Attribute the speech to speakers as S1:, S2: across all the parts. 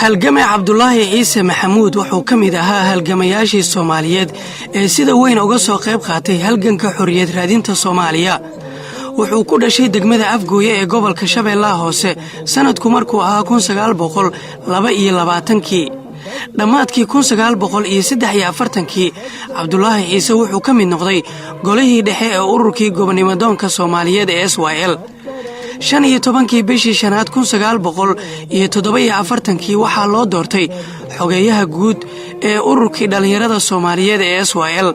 S1: halgamay Cabdulaahi Ciise Maxamuud wuxuu ka mid ahaa halgamayaashii Soomaaliyeed ee sida weyn uga soo qayb qaatay halganka xorriyad raadinta Soomaaliya. wuxuu ku dhashay degmada Afgooye ee gobolka Shabeellaha Hoose sanadku markuu ahaa 1922 dhammaadkii 1943 Cabdulaahi Ciise wuxuu ka mid noqday golihii dhexe ee ururkii gobonnimadoonka Soomaaliyeed ee SYL. 15 bishii shanaad 1947 waxaa loo doortay xogeeyaha guud ee ururkii dhalinyarada Soomaaliyeed ee SYL.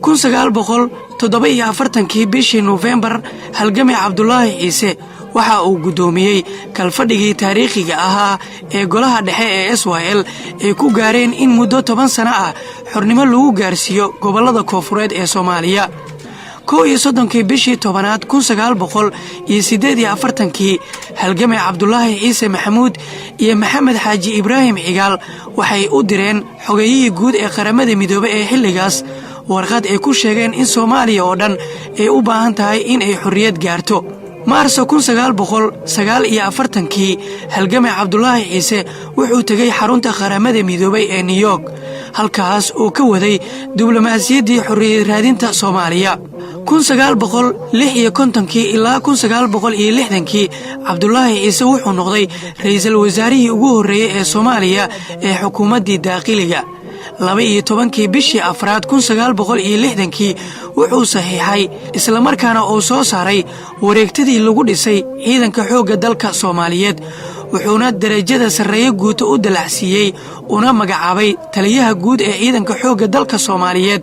S1: 1947 bishii November halgamay Cabdulaahi Ciise waxa uu gudoomiyay kalfadhigii taariikhiga ahaa ee golaha dhexe ee SYL ay ku gaareen in muddo 10 sano ah xornimo lagu gaarsiiyo gobolada Koonfureed ee Soomaaliya. 31 bishii tobanaad 1948 halgamay Cabdulaahi Ciise Maxamuud iyo Maxamed Xaaji Ibraahim Cigaal waxay u direen xogeeyihii guud ee qaramada midoobay ee xilligaas warqad ay ku sheegeen in Soomaaliya oo dhan ay u baahan tahay in ay xorriyad gaarto. maarso 1949 halgamay Cabdulaahi Ciise wuxuu tagay xarunta qaramada midoobay ee New York halkaas oo ka waday diblomaasiyaddii xorriyad raadinta Soomaaliya. 1956 ilaa 1960 Cabdulaahi Ciise wuxuu noqday ra'iisul wasaarihii ugu horreeyay ee Soomaaliya ee xukuumaddii daaqiliga. 12 bishii afraad 1960 wuxuu saxiixay isla markaana uu soo saaray wareegtadii lagu dhisay ciidanka xoogga dalka Soomaaliyeed wuxuuna darajada sarreeya guud u dalacsiiyay una magacaabay taliyaha guud ee ciidanka xoogga dalka Soomaaliyeed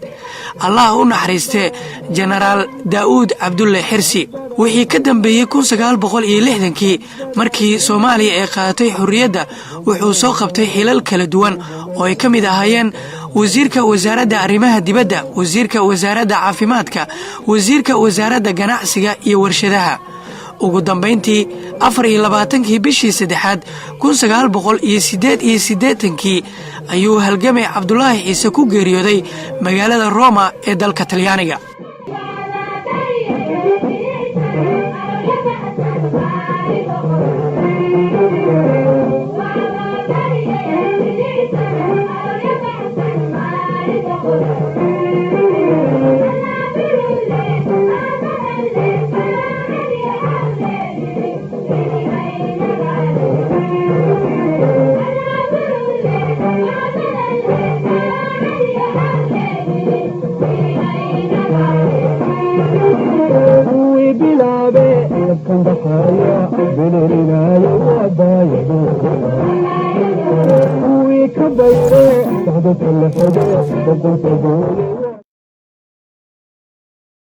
S1: Allah u naxariiste Generaal Daawud Cabdulle Xirsi. wixii ka dambeeyay 1960 markii Soomaaliya ay qaadatay xorriyadda wuxuu soo qabtay xilal kala duwan oo ay ka mid ahaayeen wasiirka wasaaradda arrimaha dibadda, wasiirka wasaaradda caafimaadka, wasiirka wasaaradda ganacsiga iyo warshadaha. ugu dambeyntii 24 bishii saddexaad 1988 ayuu halgamay Cabdulaahi Ciise ku geeriyooday magaalada Roma ee dalka Talyaaniga.
S2: we